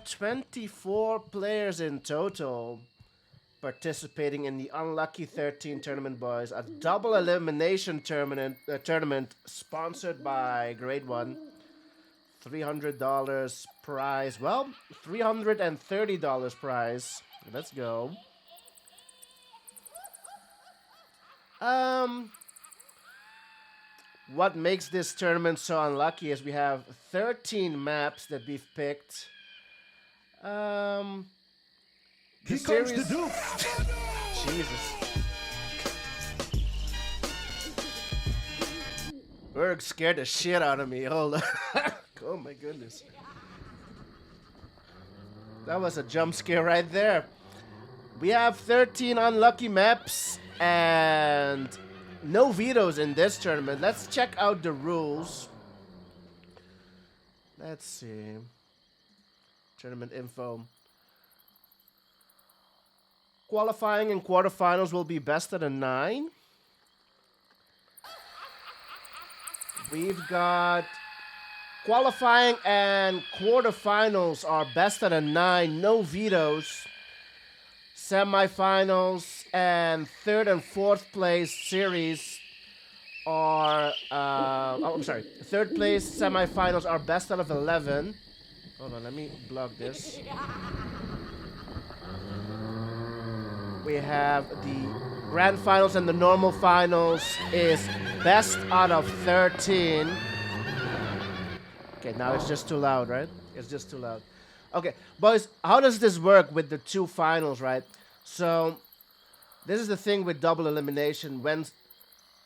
have 24 players in total participating in the Unlucky 13 tournament, boys. A double elimination tournament sponsored by Grade 1. $300 prize. Well, $330 prize. Let's go. What makes this tournament so unlucky is we have 13 maps that we've picked. Here comes the Duke. Jesus. Berg scared the shit out of me. Hold on. Oh my goodness. That was a jump scare right there. We have 13 unlucky maps and no vetoes in this tournament. Let's check out the rules. Let's see. Tournament info. Qualifying and quarterfinals will be best of 9. We've got qualifying and quarterfinals are best of 9, no vetoes. Semifinals and third and fourth place series are third place semifinals are best out of 11. Hold on, let me block this. We have the grand finals and the normal finals is best out of 13. Okay, now it's just too loud, right? It's just too loud. Okay, boys, how does this work with the 2 finals, right? So, this is the thing with double elimination. When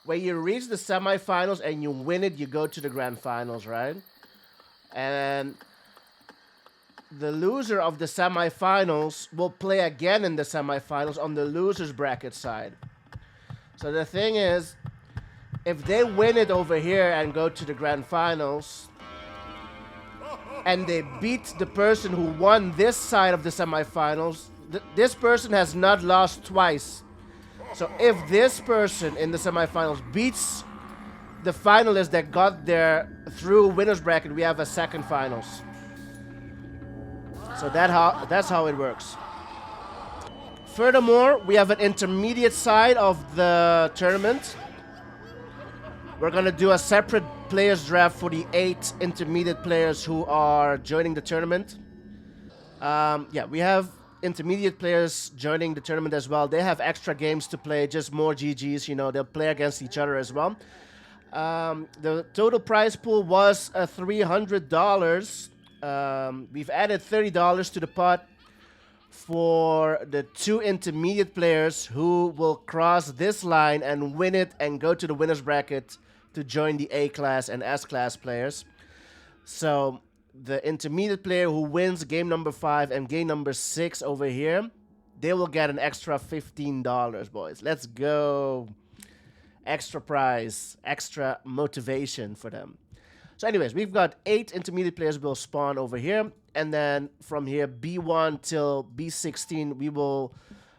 you reach the semifinals and you win it, you go to the grand finals, right? And the loser of the semifinals will play again in the semifinals on the loser's bracket side. So the thing is, if they win it over here and go to the grand finals, and they beat the person who won this side of the semifinals, this person has not lost twice. So if this person in the semifinals beats the finalist that got there through winner's bracket, we have a second finals. So that's how it works. Furthermore, we have an intermediate side of the tournament. We're going to do a separate players draft for the 8 intermediate players who are joining the tournament. Yeah, we have intermediate players joining the tournament as well. They have extra games to play, just more GGs, you know, they'll play against each other as well. The total prize pool was $300. We've added $30 to the pot for the 2 intermediate players who will cross this line and win it and go to the winner's bracket to join the A class and S class players. So the intermediate player who wins game number 5 and game number 6 over here, they will get an extra $15, boys. Let's go. Extra prize, extra motivation for them. So anyways, we've got 8 intermediate players will spawn over here. And then from here, B1 till B16, we will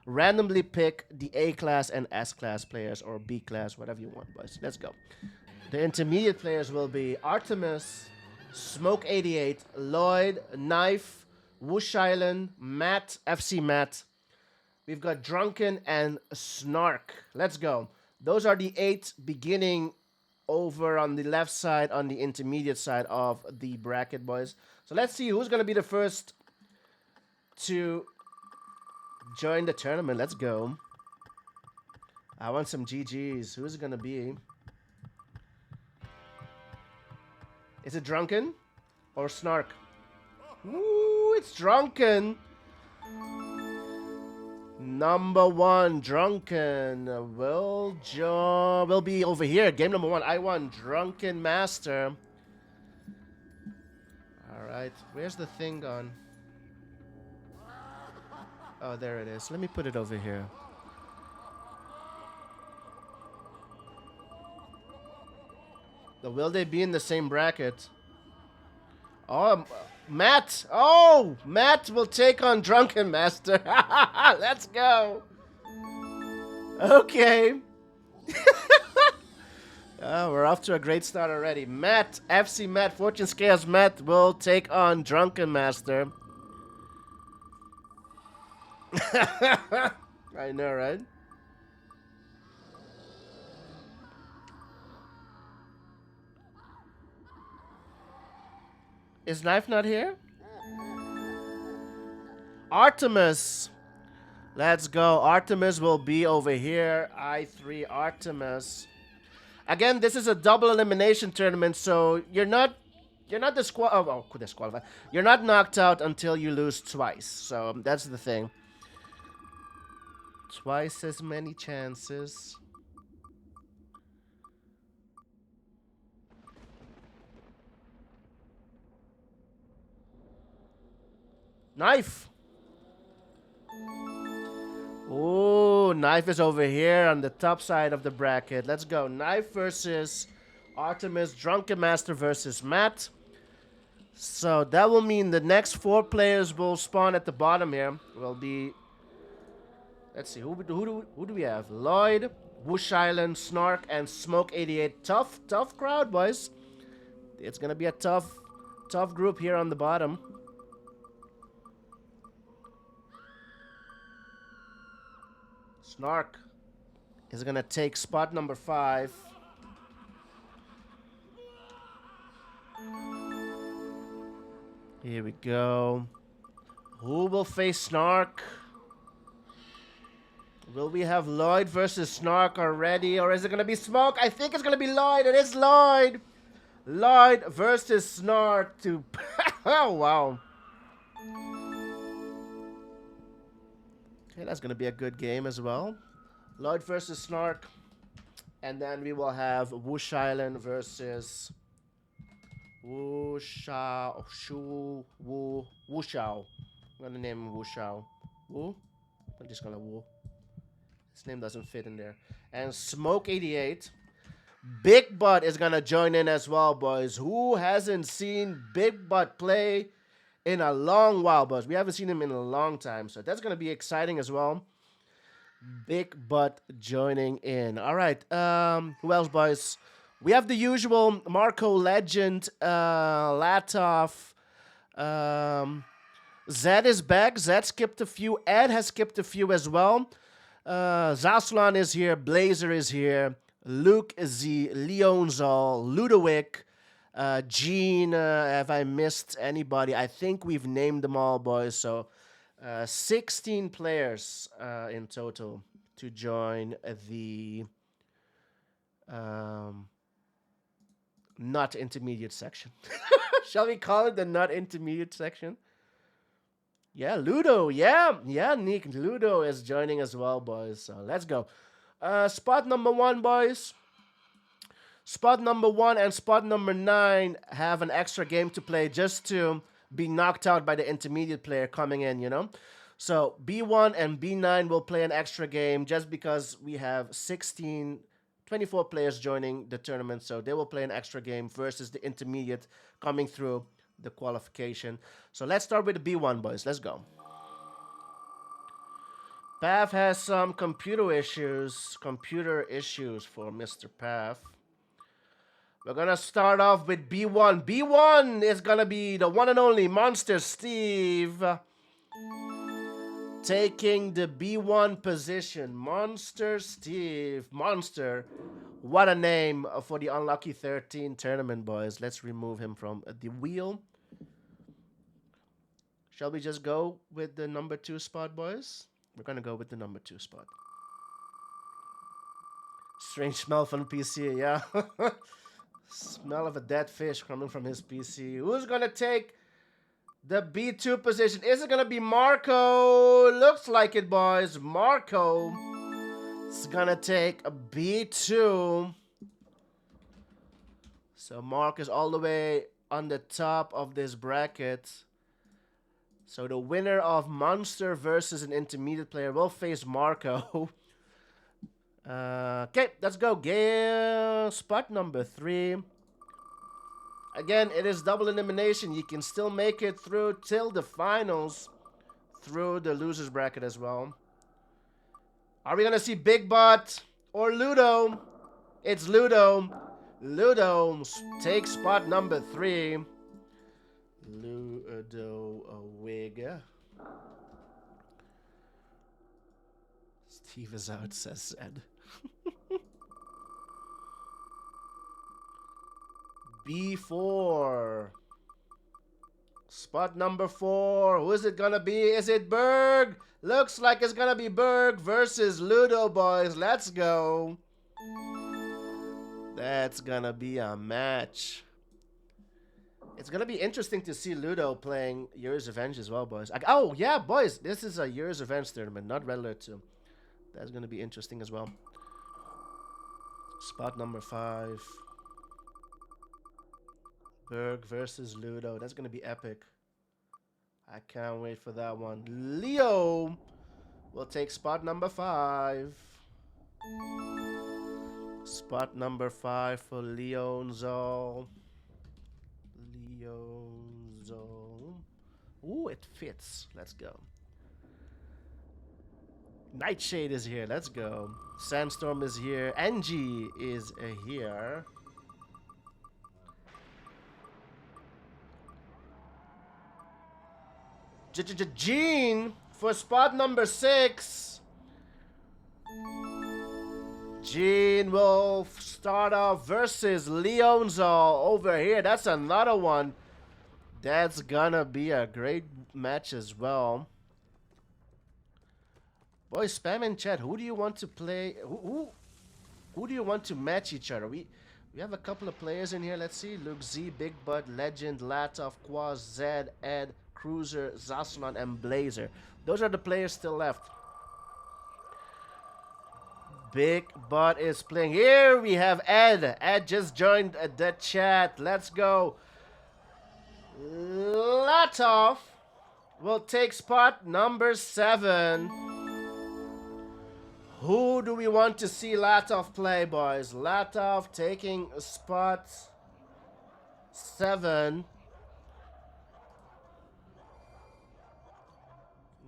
randomly pick the A class and S class players, or B class, whatever you want, boys. Let's go. The intermediate players will be Artemis, Smoke88, Lloyd, Knife, Whoosh Island, Matt, FC Matt. We've got Drunken and Snark. Let's go. Those are the 8 beginning over on the left side, on the intermediate side of the bracket, boys. So let's see who's going to be the first to join the tournament. Let's go. I want some GGs. Who's it going to be? Is it Drunken or Snark? Ooh, it's Drunken. Number 1, Drunken. Will be over here. Game number 1. I won. Drunken Master. Alright. Where's the thing gone? Oh, there it is. Let me put it over here. Will they be in the same bracket? Oh, Matt! Oh! Matt will take on Drunken Master. Let's go! Okay. We're off to a great start already. Matt, FC Matt, Fortune Scales Matt will take on Drunken Master. I know, right? Is Knife not here? Artemis. Let's go. Artemis will be over here. I3 Artemis. Again, this is a double elimination tournament, so you're not disqualified. You're not knocked out until you lose twice. So that's the thing. Twice as many chances. Knife. Ooh, Knife is over here on the top side of the bracket. Let's go. Knife versus Artemis. Drunken Master versus Matt. So that will mean the next 4 players will spawn at the bottom here. Will be... Let's see, who do we have? Lloyd, Whoosh Island, Snark, and Smoke88. Tough crowd, boys. It's gonna be a tough group here on the bottom. Snark is gonna take spot number 5. Here we go. Who will face Snark? Will we have Lloyd versus Snark already? Or is it going to be Smoke? I think it's going to be Lloyd. It is Lloyd. Lloyd versus Snark to... oh, wow. Okay, that's going to be a good game as well. Lloyd versus Snark. And then we will have Whoosh Island versus... Wushao. I'm going to name him Wushao. Wu? I'm just going to Wu. His name doesn't fit in there. And Smoke88. Big Butt is going to join in as well, boys. Who hasn't seen Big Butt play in a long while, boys? We haven't seen him in a long time. So that's going to be exciting as well. Big Butt joining in. All right. Who else, boys? We have the usual Marco Legend, Latov. Zed is back. Zed skipped a few. Ed has skipped a few as well. Zaslan is here. Blazer is here. Luke Z, Leonzal, Ludovic, Gene. Have I missed anybody? I think we've named them all, boys. So 16 players in total to join the not intermediate section. Shall we call it the not intermediate section? Yeah, Ludo. Yeah, Nick. Ludo is joining as well, boys. So let's go. Spot number 1, boys. Spot number 1 and spot number 9 have an extra game to play just to be knocked out by the intermediate player coming in, you know? So B1 and B9 will play an extra game just because we have 24 players joining the tournament. So they will play an extra game versus the intermediate coming through the qualification. So let's start with the B1, boys. Let's go. Pav has some computer issues for Mr. Pav. We're gonna start off with B1. B1 is gonna be the one and only Monster Steve taking the B1 position. Monster Steve. Monster. What a name for the Unlucky 13 tournament, boys. Let's remove him from the wheel. Shall we just go with the number 2 spot, boys? We're going to go with the number 2 spot. Strange smell from the PC, yeah. Smell of a dead fish coming from his PC. Who's going to take the B2 position? Is it going to be Marco? Looks like it, boys. Marco is going to take a B2. So Mark is all the way on the top of this bracket. So the winner of Monster versus an intermediate player will face Marco. Okay, let's go. Spot number 3. Again, it is double elimination. You can still make it through till the finals through the losers bracket as well. Are we going to see Big Butt or Ludo? It's Ludo. Ludo takes spot number 3. Ludo wig. Steve is out, says Zed. B4. Spot number 4. Who is it gonna be? Is it Berg? Looks like it's gonna be Berg versus Ludo, boys. Let's go. That's gonna be a match. It's gonna be interesting to see Ludo playing Year's Revenge as well, boys. Oh, yeah, boys. This is a Year's Revenge tournament, not Red Alert 2. That's gonna be interesting as well. Spot number 5. Berg versus Ludo. That's gonna be epic. I can't wait for that one. Leo will take spot number 5. Spot number 5 for Leonzo. Leonzo. Ooh, it fits. Let's go. Nightshade is here. Let's go. Sandstorm is here. Angie is here. Gene for spot number 6. Gene will start off versus Leonzo over here. That's another one. That's gonna be a great match as well. Boys, spam in chat. Who do you want to play? Who do you want to match each other? We have a couple of players in here. Let's see. Luke Z, Big Butt, Legend, Latov, Quaz, Zed, Ed, Cruiser, Zaslan, and Blazer. Those are the players still left. Big Butt is playing. Here we have Ed. Ed just joined the chat. Let's go. Latov will take spot number 7. Who do we want to see Latov play, boys? Latov taking spot 7.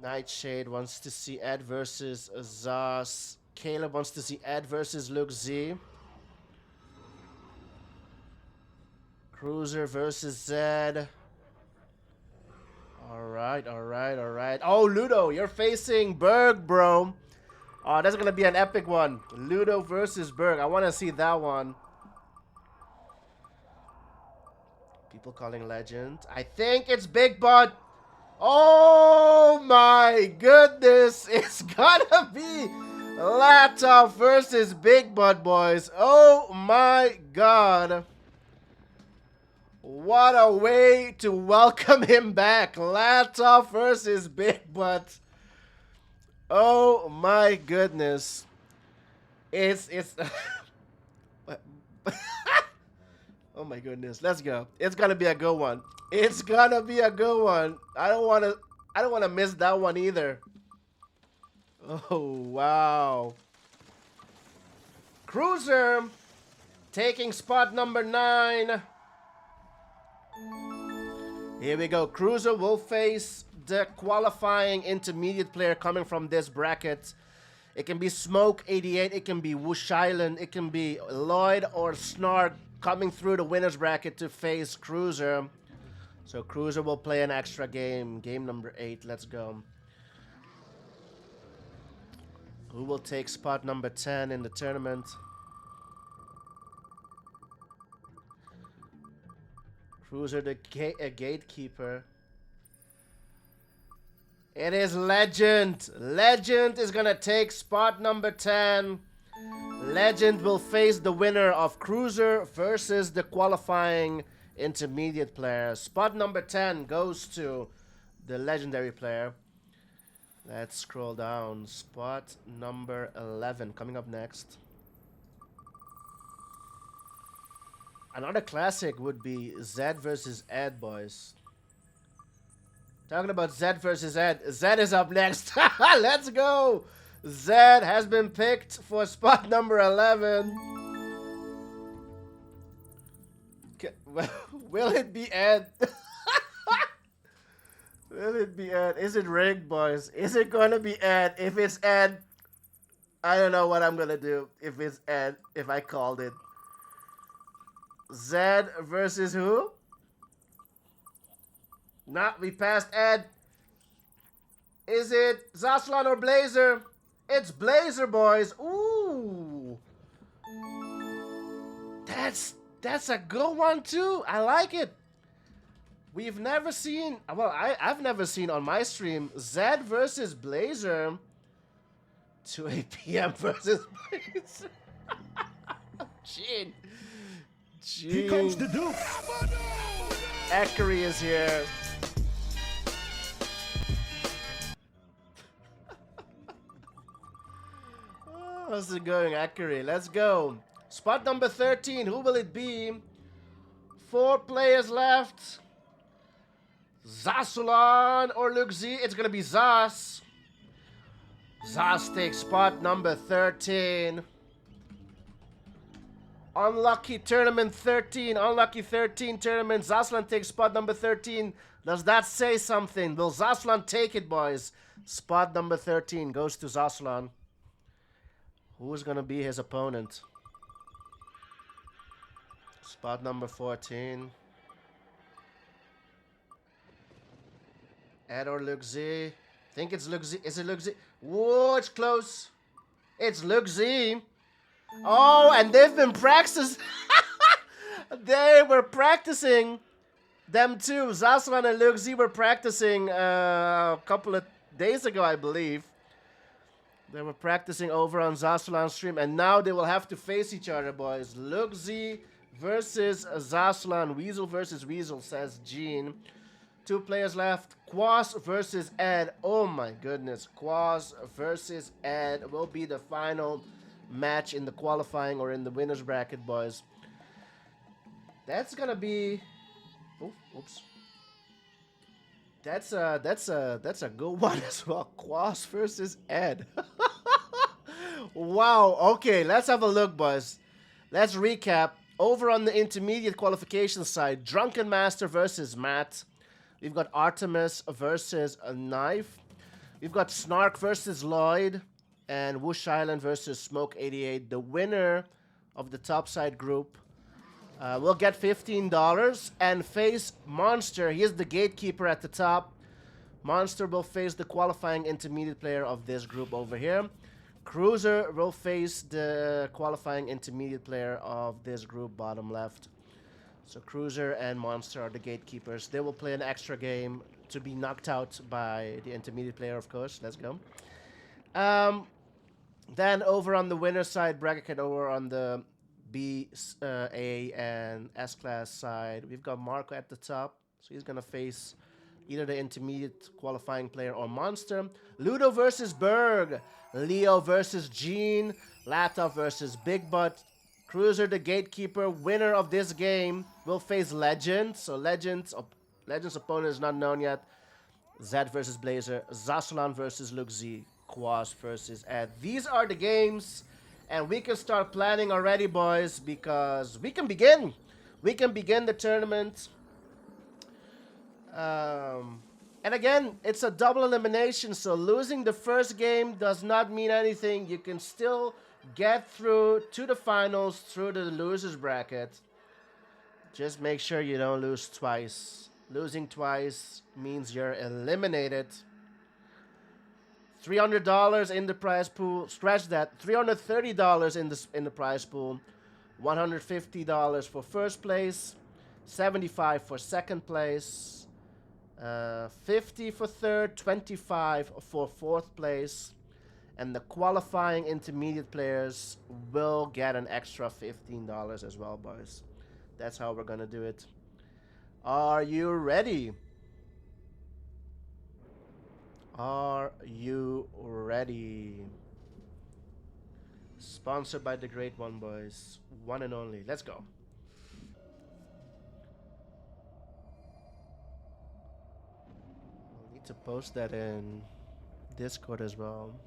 Nightshade wants to see Ed versus Zaz. Caleb wants to see Ed versus Luke Z. Cruiser versus Zed. Alright. Oh, Ludo, you're facing Berg, bro. Oh, that's gonna be an epic one. Ludo versus Berg. I want to see that one. People calling Legend. I think it's Big Butt. Oh my goodness. It's gonna be Latov versus Big Butt, boys. Oh my god. What a way to welcome him back. Latov versus Big Butt. Oh my goodness. It's oh my goodness. Let's go. It's gonna be a good one. It's gonna be a good one. I don't wanna miss that one either. Oh wow. Cruiser taking spot number 9. Here we go. Cruiser will face the qualifying intermediate player coming from this bracket. It can be Smoke 88, it can be Whoosh Island, it can be Lloyd or Snark coming through the winner's bracket to face Cruiser. So Cruiser will play an extra game. Game number 8. Let's go. Who will take spot number 10 in the tournament? Cruiser, the gatekeeper. It is Legend. Legend is gonna take spot number 10. Legend will face the winner of Cruiser versus the qualifying intermediate player. Spot number 10 goes to the legendary player. Let's scroll down. Spot number 11 coming up next. Another classic would be Zed versus Ed, boys. Talking about Zed versus Ed. Zed is up next. Let's go. Zed has been picked for spot number 11. Will it be Ed? Will it be Ed? Is it rigged, boys? Is it going to be Ed? If it's Ed, I don't know what I'm going to do. If it's Ed, if I called it. Zed versus who? Nah, we passed Ed. Is it Zaslan or Blazer? It's Blazer, boys. Ooh. That's a good one too. I like it. We've never seen, well, I've never seen on my stream Zed versus Blazer. 2 p.m. versus Blazer. Gene. Here comes the Duke. Ekery is here. How's it going, Ekery? Let's go. Spot number 13. Who will it be? 4 players left. Zasulan or Luxi? It's gonna be Zas. Zas takes spot number 13. Unlucky tournament 13. Unlucky 13 tournament. Zaslan takes spot number 13. Does that say something? Will Zaslan take it, boys? Spot number 13 goes to Zaslan. Who's gonna be his opponent? Spot number 14. Ed or Luxi? Think it's Luxi. Is it Luxi? Whoa, it's close. It's Luxi. Oh, and they've been practicing. They were practicing. Them too. Zaslan and Luxi were practicing a couple of days ago, I believe. They were practicing over on Zaslan's stream, and now they will have to face each other, boys. Luxi versus Zaslan. Weasel versus Weasel, says Gene. 2 players left. Quas versus Ed. Oh my goodness. Quas versus Ed will be the final match in the qualifying or in the winners bracket, boys. That's gonna be. Oh, oops. That's a good one as well. Quas versus Ed. Wow. Okay, let's have a look, boys. Let's recap. Over on the intermediate qualification side, Drunken Master versus Matt. We've got Artemis versus a Knife. We've got Snark versus Lloyd. And Whoosh Island versus Smoke 88. The winner of the topside group will get $15 and face Monster. He is the gatekeeper at the top. Monster will face the qualifying intermediate player of this group over here. Cruiser will face the qualifying intermediate player of this group, bottom left. So Cruiser and Monster are the gatekeepers. They will play an extra game to be knocked out by the intermediate player, of course. Let's go. Then over on the winner side, bracket over on the B, A, and S class side, we've got Marco at the top. So he's going to face either the intermediate qualifying player or Monster. Ludo versus Berg. Leo versus Gene. Lata versus Big Butt. Cruiser, the gatekeeper, winner of this game, will face Legend. So Legend's opponent is not known yet. Zed versus Blazer. Zaslan versus Luxi. Quas versus Ed. These are the games, and we can start planning already, boys, because we can begin. We can begin the tournament. And again, it's a double elimination, so losing the first game does not mean anything. You can still get through to the finals through the losers bracket. Just make sure you don't lose twice. Losing twice means you're eliminated. $300 in the prize pool. Scratch that. $330 in the prize pool. $150 for first place. $75 for second place. $50 for third. $25 for fourth place. And the qualifying intermediate players will get an extra $15 as well, boys. That's how we're gonna do it. Are you ready? Are you ready? Sponsored by the Great One, boys. One and only. Let's go. I'll need to post that in Discord as well.